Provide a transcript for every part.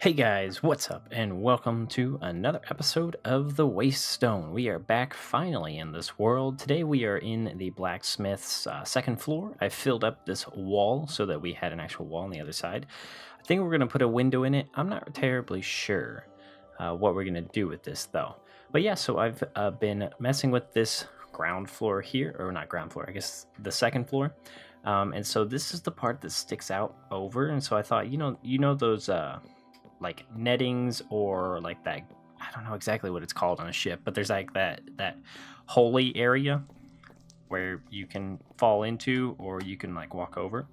Hey guys, what's up? And welcome to another episode of the Waystone. We are back finally in this world. Today we are in the blacksmith's second floor. I filled up this wall so that we had an actual wall on the other side. I think we're going to put a window in it. I'm not terribly sure what we're going to do with this though. But yeah, so I've been messing with this ground floor here, or not ground floor, I guess the second floor. And so this is the part that sticks out over. And so I thought, you know those like nettings or like that, I don't know exactly what it's called on a ship, but there's like that holy area where you can fall into or you can like walk over.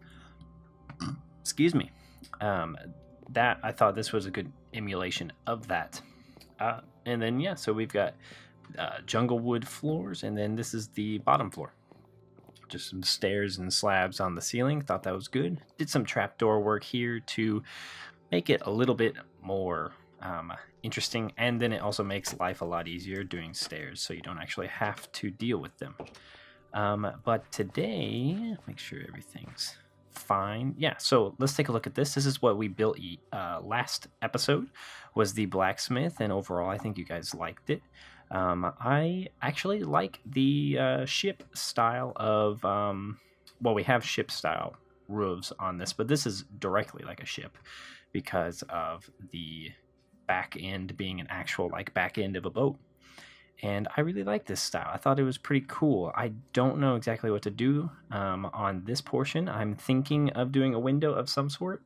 Excuse me. That I thought this was a good emulation of that. And then yeah, so we've got jungle wood floors, and then this is the bottom floor. Just some stairs and slabs on the ceiling. Thought that was good. Did some trapdoor work here to make it a little bit more interesting, and then it also makes life a lot easier doing stairs, so you don't actually have to deal with them. But today, make sure everything's fine. Yeah, so let's take a look at this. This is what we built last episode, was the blacksmith, and overall I think you guys liked it. I actually like the ship style of well, we have ship style roofs on this, but this is directly like a ship because of the back end being an actual like back end of a boat. And I really like this style. I thought it was pretty cool. I don't know exactly what to do on this portion. I'm thinking of doing a window of some sort,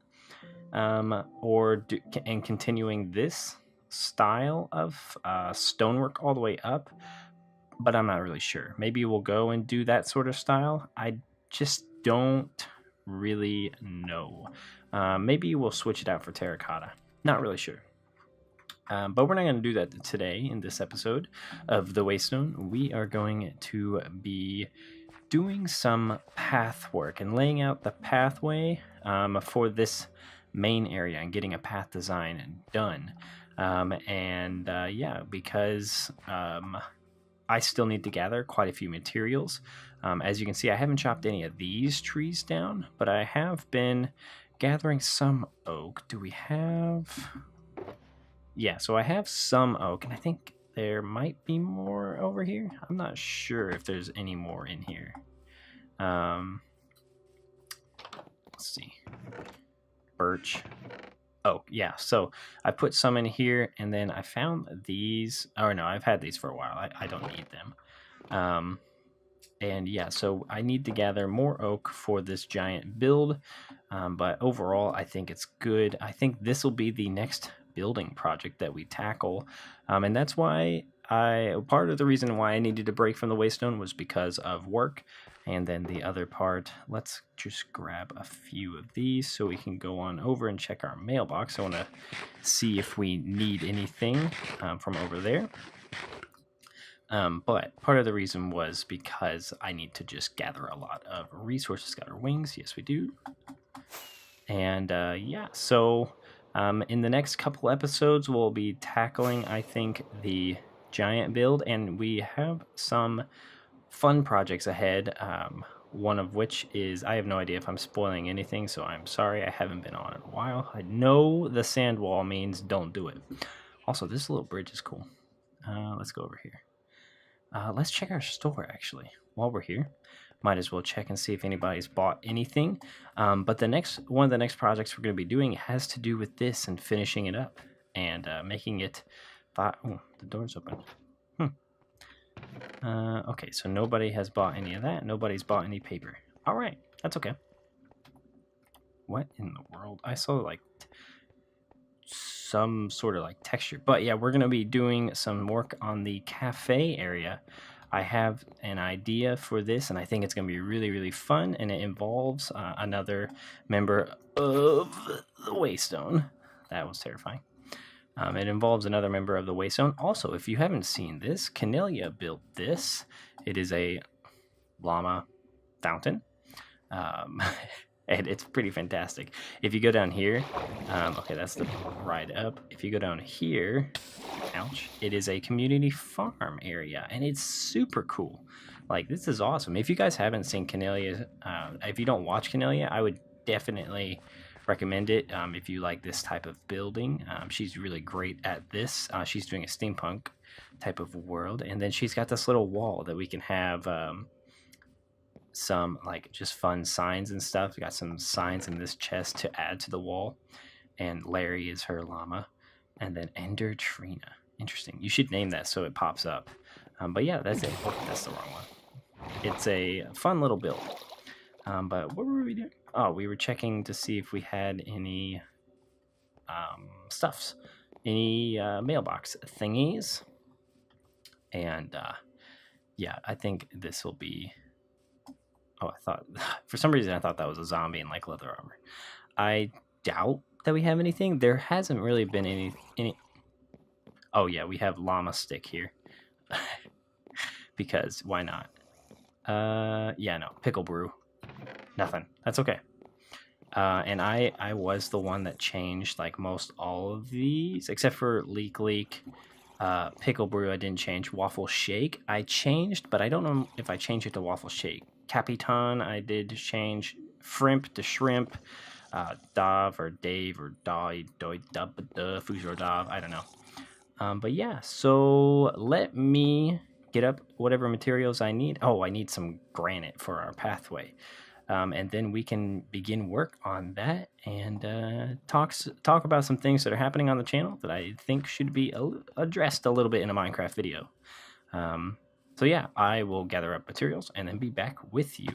and continuing this style of stonework all the way up, but I'm not really sure. Maybe we'll go and do that sort of style. I just don't really know. Maybe we'll switch it out for terracotta. Not really sure. But we're not going to do that today in this episode of the Waystone. We are going to be doing some path work and laying out the pathway for this main area and getting a path design done. Yeah, because I still need to gather quite a few materials. As you can see, I haven't chopped any of these trees down, but I have been gathering some oak. Do we have... Yeah, so I have some oak, and I think there might be more over here. I'm not sure if there's any more in here. Let's see. Birch. Oh, yeah, so I put some in here, and then I found these. Oh, no, I've had these for a while. I don't need them. And yeah, so I need to gather more oak for this giant build. But overall, I think it's good. I think this will be the next building project that we tackle. And that's why part of the reason why I needed to break from the Waystone was because of work. And then the other part, let's just grab a few of these so we can go on over and check our mailbox. I want to see if we need anything from over there. But part of the reason was because I need to just gather a lot of resources. Got our wings. Yes, we do. And yeah, so in the next couple episodes, we'll be tackling, I think, the giant build. And we have some fun projects ahead. One of which is, I have no idea if I'm spoiling anything, so I'm sorry. I haven't been on in a while. I know the sand wall means don't do it. Also, this little bridge is cool. Let's go over here. Let's check our store, actually, while we're here. Might as well check and see if anybody's bought anything. But one of the next projects we're going to be doing has to do with this and finishing it up and making it... Oh, the door's open. Okay, so nobody has bought any of that. Nobody's bought any paper. All right, that's okay. What in the world? I saw, like, some sort of like texture, but yeah, we're gonna be doing some work on the cafe area. I have an idea for this, and I think it's gonna be really fun, and it involves another member of the Waystone. That was terrifying. It involves another member of the Waystone. Also, if you haven't seen this, Canelia built this. It is a llama fountain. And it's pretty fantastic. If you go down here, okay, that's the ride up. If you go down here, ouch, it is a community farm area, and it's super cool. Like, this is awesome. If you guys haven't seen Canelia, if you don't watch Canelia, I would definitely recommend it if you like this type of building. She's really great at this. She's doing a steampunk type of world, and then she's got this little wall that we can have some like just fun signs and stuff. We got some signs in this chest to add to the wall, and Larry is her llama, and then Ender Trina. Interesting. You should name that so it pops up. But yeah, that's it. Oh, that's the wrong one. It's a fun little build. But what were we doing? Oh, we were checking to see if we had any stuffs, any mailbox thingies. And yeah, I think this will be... Oh, I thought... For some reason, I thought that was a zombie in like leather armor. I doubt that we have anything. There hasn't really been any... Oh yeah, we have llama stick here. Because why not? Yeah, no. Pickle brew. Nothing. That's okay. And I was the one that changed like most all of these, except for leek. Pickle brew, I didn't change. Waffle shake, I changed, but I don't know if I changed it to waffle shake. Capitan, I did change. Frimp to shrimp. Dav or Dave or Doi, Dub, Fujor Dav, I don't know. But yeah, so let me get up whatever materials I need. Oh, I need some granite for our pathway. And then we can begin work on that and talk about some things that are happening on the channel that I think should be addressed a little bit in a Minecraft video. So yeah, I will gather up materials and then be back with you.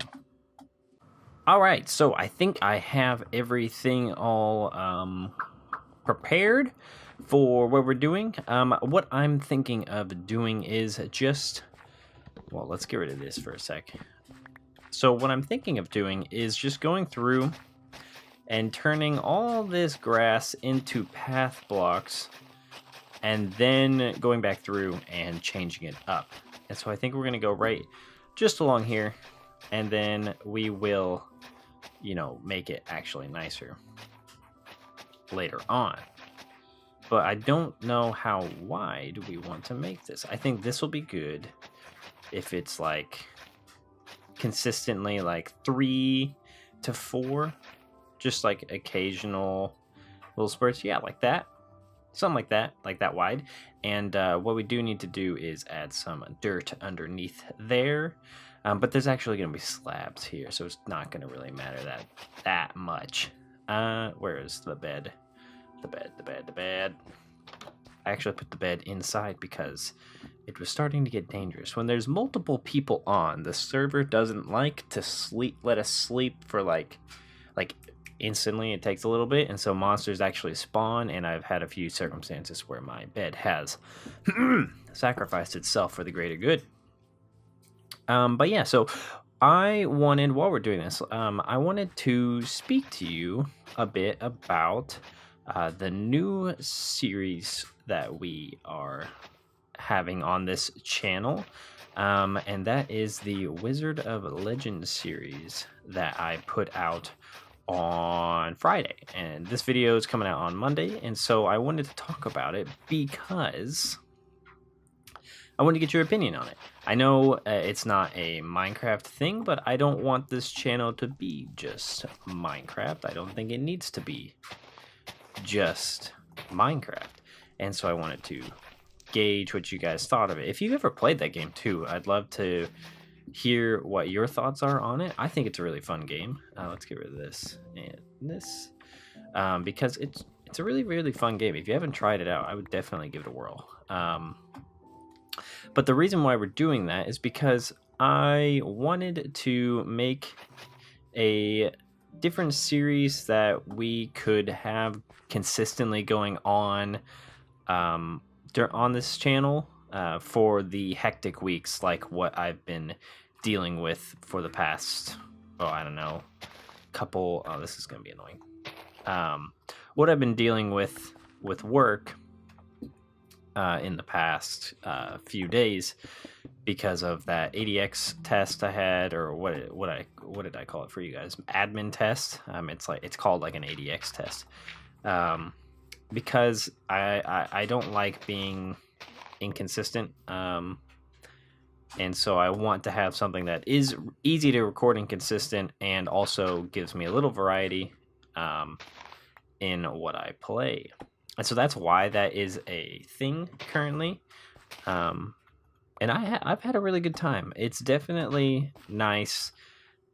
All right, so I think I have everything all prepared for what we're doing. What I'm thinking of doing is just... Well, let's get rid of this for a sec. So what I'm thinking of doing is just going through and turning all this grass into path blocks and then going back through and changing it up. And so I think we're going to go right just along here, and then we will, you know, make it actually nicer later on. But I don't know how wide we want to make this. I think this will be good if it's like consistently like 3 to 4, just like occasional little spurts. Yeah, like that, something like that wide. And what we do need to do is add some dirt underneath there, but there's actually going to be slabs here, so it's not going to really matter that much. Where is the bed? The bed. I actually put the bed inside because it was starting to get dangerous. When there's multiple people on, the server doesn't like to let us sleep for like instantly. It takes a little bit, and so monsters actually spawn, and I've had a few circumstances where my bed has sacrificed itself for the greater good. But yeah, so I wanted, while we're doing this, I wanted to speak to you a bit about the new series that we are having on this channel, and that is the Wizard of Legend series that I put out on Friday, and this video is coming out on Monday, and so I wanted to talk about it because I wanted to get your opinion on it. I know it's not a Minecraft thing, but I don't want this channel to be just Minecraft. I don't think it needs to be just Minecraft, and so I wanted to gauge what you guys thought of it. If you've ever played that game too, I'd love to hear what your thoughts are on it. I think it's a really fun game. Let's get rid of this and this, because it's a really fun game. If you haven't tried it out, I would definitely give it a whirl. But the reason why we're doing that is because I wanted to make a different series that we could have consistently going on this channel for the hectic weeks, like what I've been dealing with for the past, I don't know, couple... Oh, this is going to be annoying. What I've been dealing with work in the past few days because of that ADX test I had, or what did I call it for you guys? Admin test. It's called like an ADX test. Because I don't like being inconsistent, and so I want to have something that is easy to record and consistent, and also gives me a little variety. in what I play. And so that's why that is a thing currently. And I've had a really good time. It's definitely nice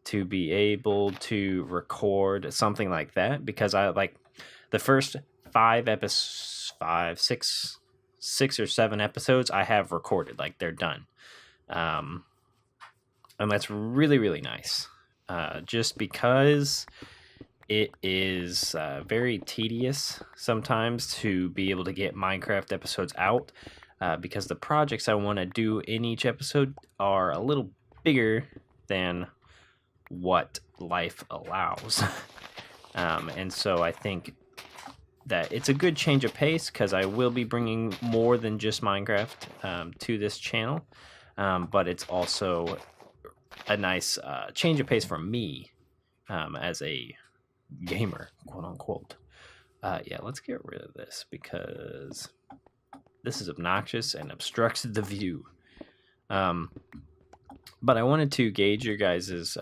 to be able to record something like that, because I like the first six or seven episodes I have recorded, like they're done. And that's really, really nice. Just because it is very tedious sometimes to be able to get Minecraft episodes out, because the projects I want to do in each episode are a little bigger than what life allows. And so I think that it's a good change of pace, because I will be bringing more than just Minecraft to this channel. But it's also a nice change of pace for me as a gamer, quote unquote. Yeah, let's get rid of this because this is obnoxious and obstructs the view. But I wanted to gauge your guys'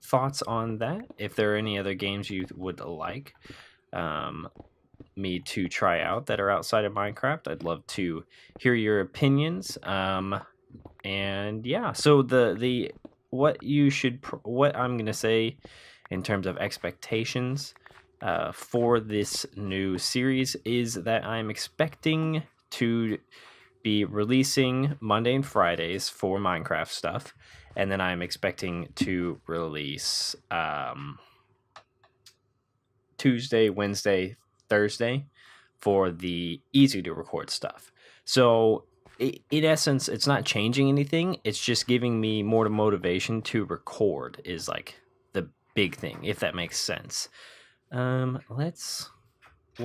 thoughts on that. If there are any other games you would like me to try out that are outside of Minecraft, I'd love to hear your opinions. And yeah, so the what I'm gonna say in terms of expectations for this new series is that I'm expecting to be releasing Monday and Fridays for Minecraft stuff, and then I'm expecting to release Tuesday, Wednesday, Thursday for the easy to record stuff. So in essence, it's not changing anything. It's just giving me more motivation to record is like the big thing, if that makes sense. We'll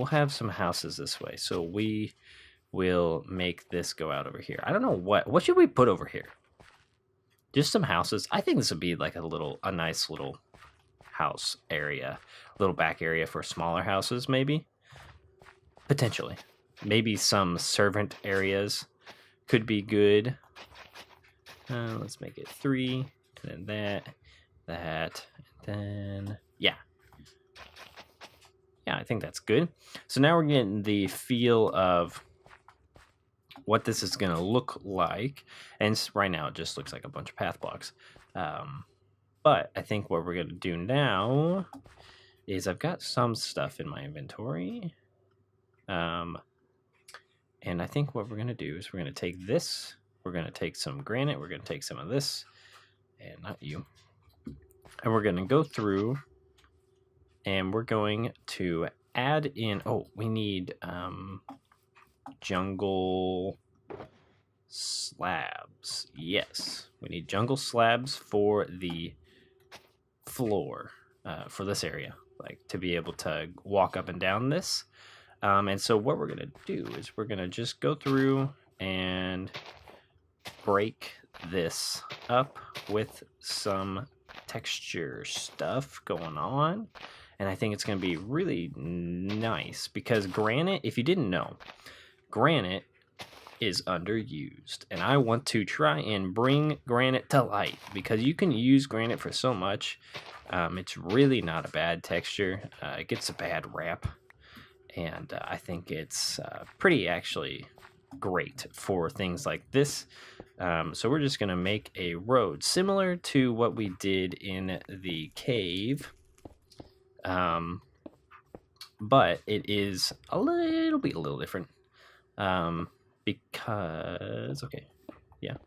have some houses this way. So we will make this go out over here. I don't know what should we put over here? Just some houses. I think this would be like a nice little house area, little back area for smaller houses, maybe. Potentially. Maybe some servant areas could be good. Let's make it 3, and then that, and then yeah. Yeah, I think that's good. So now we're getting the feel of what this is going to look like. And right now it just looks like a bunch of path blocks. But I think what we're going to do now is I've got some stuff in my inventory. And I think what we're going to do is we're going to take this. We're going to take some granite. We're going to take some of this. And not you. And we're going to go through. And we're going to add in... Oh, we need jungle slabs. Yes. We need jungle slabs for the floor. For this area. Like, to be able to walk up and down this. And so what we're going to do is we're going to just go through and break this up with some texture stuff going on. And I think it's going to be really nice because granite, if you didn't know, granite is underused. And I want to try and bring granite to light because you can use granite for so much. It's really not a bad texture. It gets a bad rap. And I think it's pretty actually great for things like this. So we're just going to make a road similar to what we did in the cave. But it is a little different. Because, okay, yeah.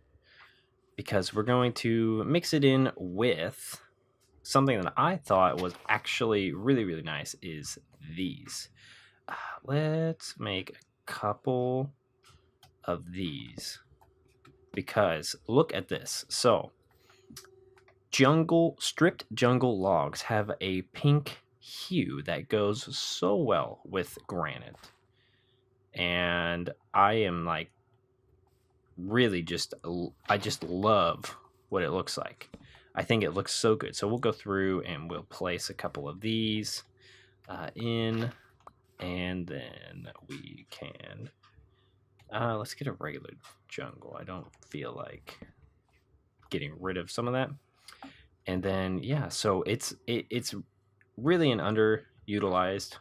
Because we're going to mix it in with something that I thought was actually really, really nice is these. Let's make a couple of these because look at this. So stripped jungle logs have a pink hue that goes so well with granite. And I am like really I just love what it looks like. I think it looks so good. So we'll go through and we'll place a couple of these in. And then we can... let's get a regular jungle. I don't feel like getting rid of some of that. And then, yeah, so it's really an underutilized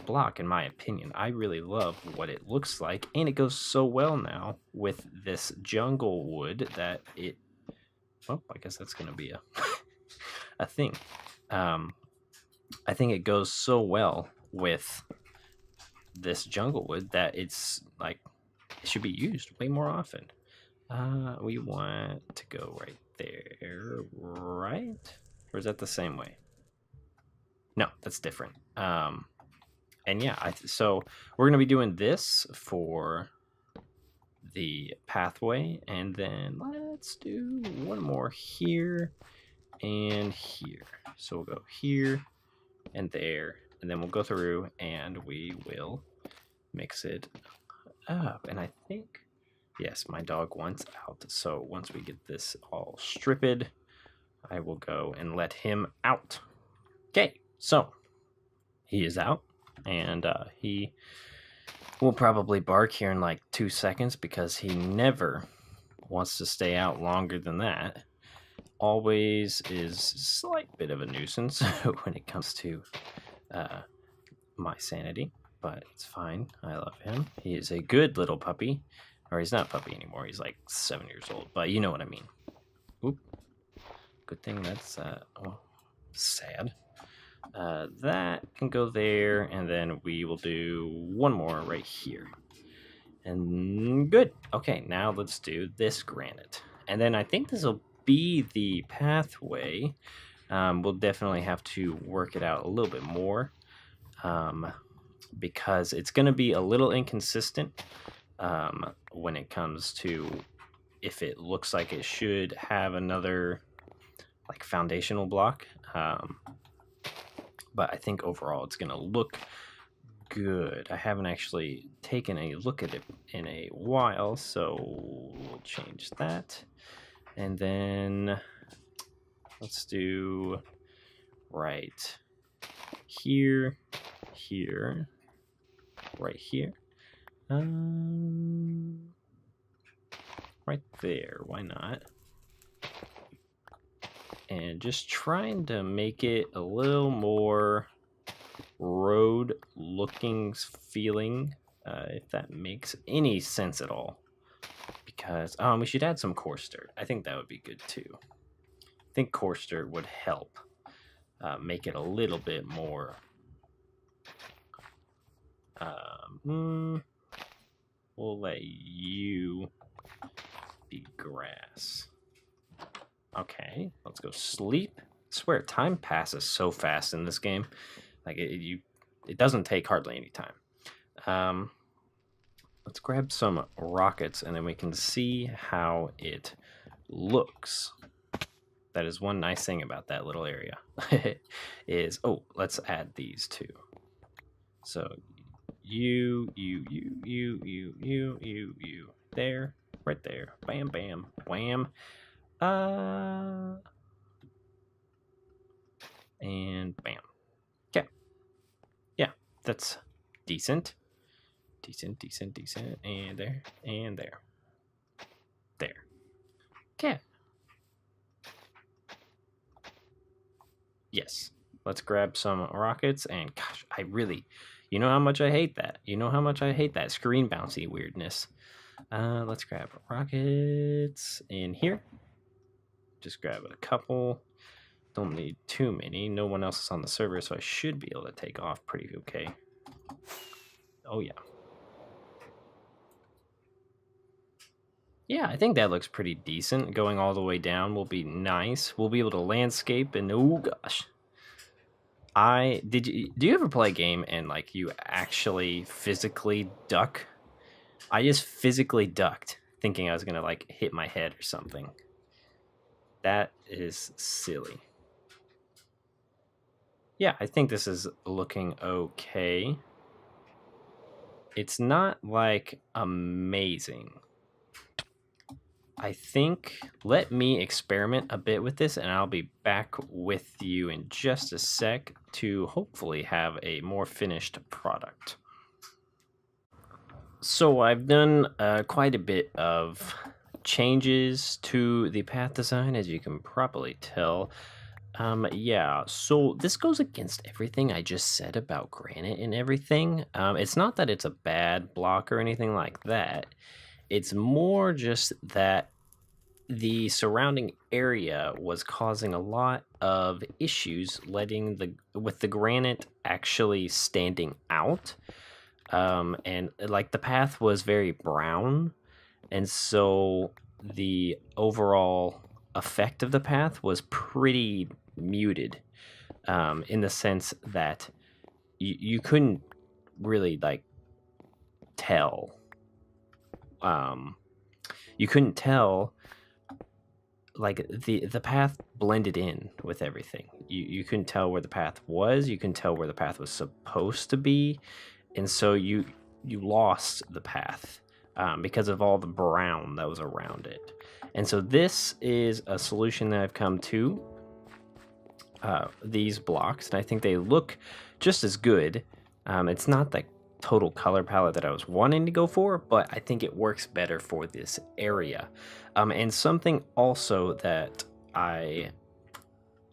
block, in my opinion. I really love what it looks like, and it goes so well now with this jungle wood that it... Well, I guess that's going to be a, a thing. I think it goes so well with this jungle wood that it's like it should be used way more often. We want to go right there, right? Or is that the same way? No, that's different. And yeah, so we're gonna be doing this for the pathway, and then let's do one more here and here. So we'll go here and there, and then we'll go through and we will mix it up. And I think, yes, my dog wants out. So once we get this all stripped, I will go and let him out. Okay, so he is out, and he will probably bark here in like 2 seconds because he never wants to stay out longer than that. Always is a slight bit of a nuisance when it comes to my sanity, but it's fine. I love him. He is a good little puppy. Or he's not a puppy anymore. He's like 7 years old, but you know what I mean. Oop. Good thing that's sad. That can go there, and then we will do one more right here. And good. Okay, now let's do this granite. And then I think this will be the pathway. We'll definitely have to work it out a little bit more because it's going to be a little inconsistent when it comes to if it looks like it should have another like foundational block. But I think overall it's going to look good. I haven't actually taken a look at it in a while, so we'll change that. And then let's do right here, here, right here. Right there, why not? And just trying to make it a little more road looking feeling, if that makes any sense at all. Because we should add some coarse dirt. I think that would be good too. I think coarse dirt would help make it a little bit more we'll let you be grass. Okay, let's go sleep. I swear, time passes so fast in this game. Like it doesn't take hardly any time. Let's grab some rockets, and then we can see how it looks. That is one nice thing about that little area. Is let's add these too. So you there, right there, bam, bam, wham. And bam. Okay. Yeah, that's decent. Decent. And there, and there. There. Okay. Yes. Let's grab some rockets, and gosh, you know how much I hate that. You know how much I hate that screen bouncy weirdness. Let's grab rockets in here. Just grab a couple. Don't need too many. No one else is on the server, so I should be able to take off pretty okay. Oh, yeah. Yeah, I think that looks pretty decent. Going all the way down will be nice. We'll be able to landscape, and oh gosh. Do you ever play a game and like you actually physically duck? I just physically ducked, thinking I was gonna like hit my head or something. That is silly. Yeah, I think this is looking okay. It's not like amazing. I think let me experiment a bit with this, and I'll be back with you in just a sec to hopefully have a more finished product. So I've done quite a bit of changes to the path design, as you can probably tell. Yeah, so this goes against everything I just said about granite and everything. It's not that it's a bad block or anything like that. It's more just that the surrounding area was causing a lot of issues letting the with the granite actually standing out. And like the path was very brown, and so the overall effect of the path was pretty muted, in the sense that you couldn't really like tell. Um, you couldn't tell like the path blended in with everything. You couldn't tell where the path was. You couldn't tell where the path was supposed to be, and so you lost the path, because of all the brown that was around it. And so this is a solution that I've come to, these blocks, and I think they look just as good. It's not the total color palette that I was wanting to go for, but I think it works better for this area. And something also that I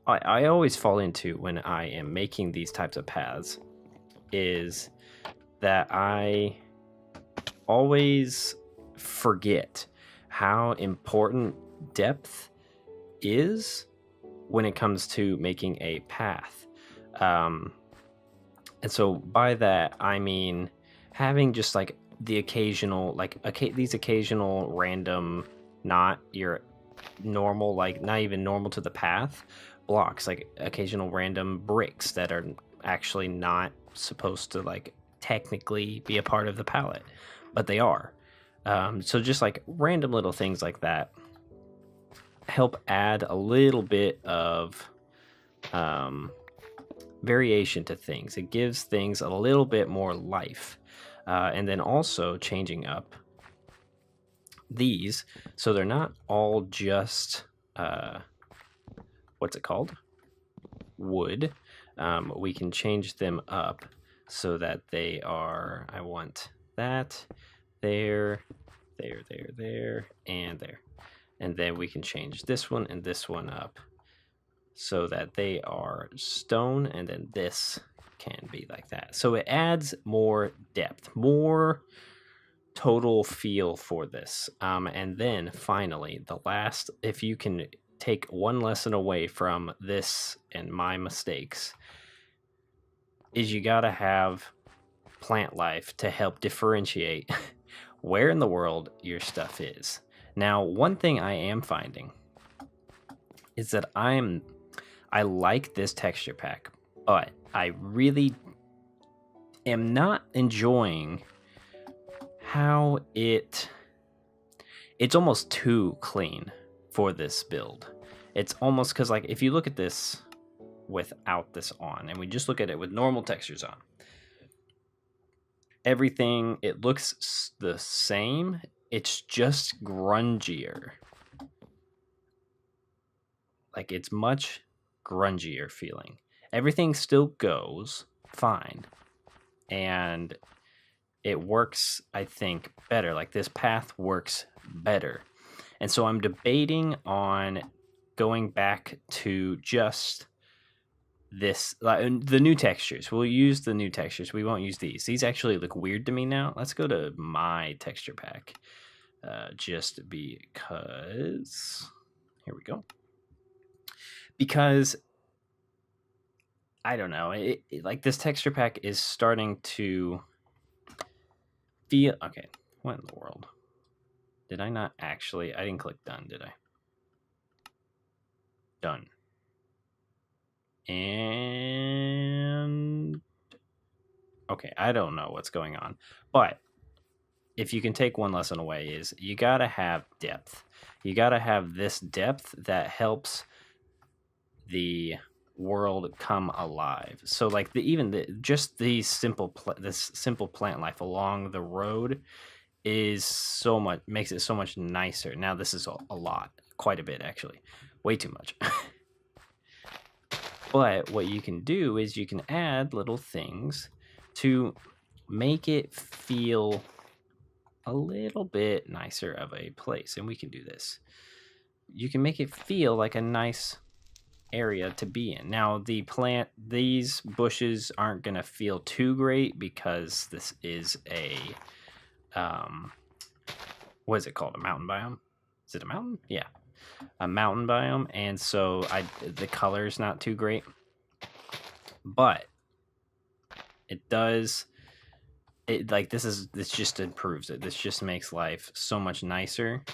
always fall into when I am making these types of paths is that I always forget how important depth is when it comes to making a path. And so by that, I mean having just like the occasional, like these occasional random, not your normal, like not even normal to the path blocks, like occasional random bricks that are actually not supposed to like technically be a part of the palette, but they are. So just like random little things like that help add a little bit of variation to things. It gives things a little bit more life. And then also changing up these so they're not all just what's it called? Wood. We can change them up so that they are, I want that there, there, and there. And then we can change this one and this one up so that they are stone, and then this can be like that. So it adds more depth, more total feel for this. And then finally, the last, if you can take one lesson away from this and my mistakes, is you got to have plant life to help differentiate where in the world your stuff is. Now, one thing I am finding is that I like this texture pack, but I really am not enjoying how it's almost too clean for this build. It's almost, because like if you look at this without this on and we just look at it with normal textures on, everything, it looks the same. It's just grungier. Like it's much grungier feeling. Everything still goes fine, and it works, I think, better. Like this path works better. And so I'm debating on going back to just this, the new textures. We'll use the new textures. We won't use these. These actually look weird to me now. Let's go to my texture pack, just because. Here we go. Because I don't know, like this texture pack is starting to feel okay. What in the world? Did I not actually? I didn't click done, did I? Done. And okay, I don't know what's going on, but if you can take one lesson away, is you gotta have depth. You gotta have this depth that helps the world come alive. So like just these this simple plant life along the road is so much, makes it so much nicer. Now this is a lot, quite a bit actually, way too much. But what you can do is you can add little things to make it feel a little bit nicer of a place, and we can do this. You can make it feel like a nice area to be in. Now, these bushes aren't going to feel too great because this is a, what is it called? A mountain biome? Is it a mountain? Yeah, a mountain biome. And so the color's not too great, but it does, this just improves it. This just makes life so much nicer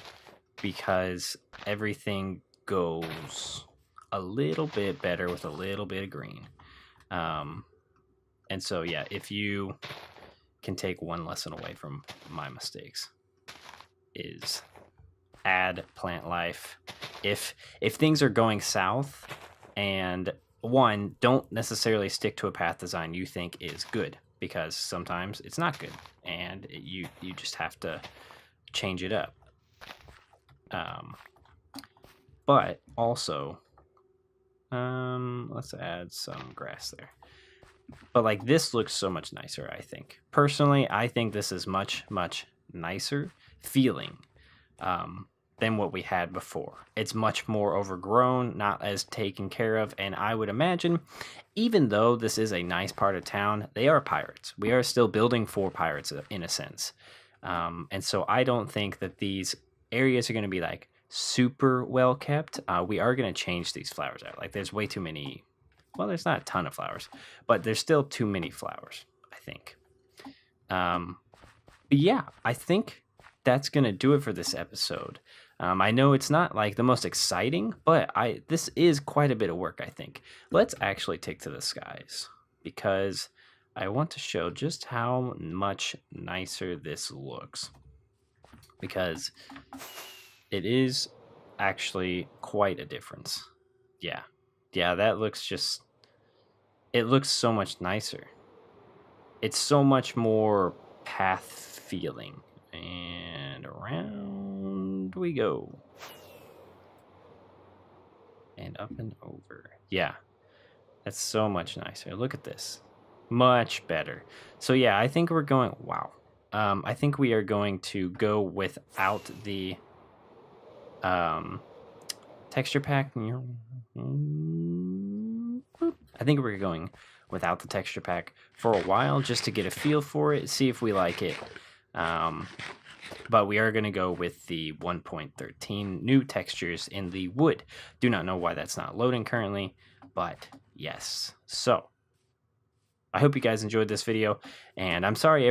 because everything goes a little bit better with a little bit of green. And so, yeah, if you can take one lesson away from my mistakes, is add plant life. If things are going south, and one, don't necessarily stick to a path design you think is good, because sometimes it's not good, and you just have to change it up. But also, let's add some grass there. But like, this looks so much nicer, I think. Personally, I think this is much, much nicer feeling than what we had before. It's much more overgrown, not as taken care of, and I would imagine, even though this is a nice part of town, they are pirates. We are still building for pirates in a sense. And so I don't think that these areas are going to be like super well kept. We are going to change these flowers out. Like, there's way too many. Well, there's not a ton of flowers, but there's still too many flowers, I think. But yeah, I think that's going to do it for this episode. I know it's not like the most exciting, but this is quite a bit of work, I think. Let's actually take to the skies, because I want to show just how much nicer this looks, because it is actually quite a difference. Yeah, that looks just, it looks so much nicer. It's so much more path feeling. And around we go. And up and over. Yeah, that's so much nicer. Look at this. Much better. So yeah, I think we're going, wow. I think we are going to go without the texture pack. I think we're going without the texture pack for a while, just to get a feel for it, see if we like it. But we are going to go with the 1.13 new textures in the wood. Do not know why that's not loading currently, but yes. So I hope you guys enjoyed this video, and I'm sorry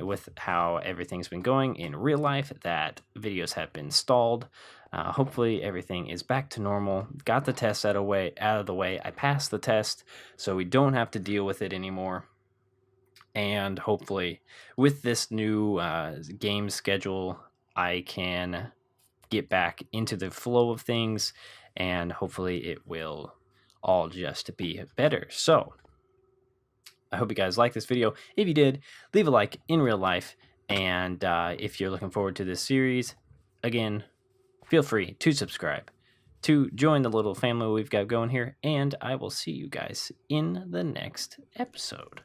with how everything's been going in real life, that videos have been stalled. Hopefully everything is back to normal. Got the test out of the way. I passed the test, so we don't have to deal with it anymore. And hopefully with this new game schedule, I can get back into the flow of things, and hopefully it will all just be better. So I hope you guys like this video. If you did, leave a like in real life. And if you're looking forward to this series, again, feel free to subscribe, to join the little family we've got going here. And I will see you guys in the next episode.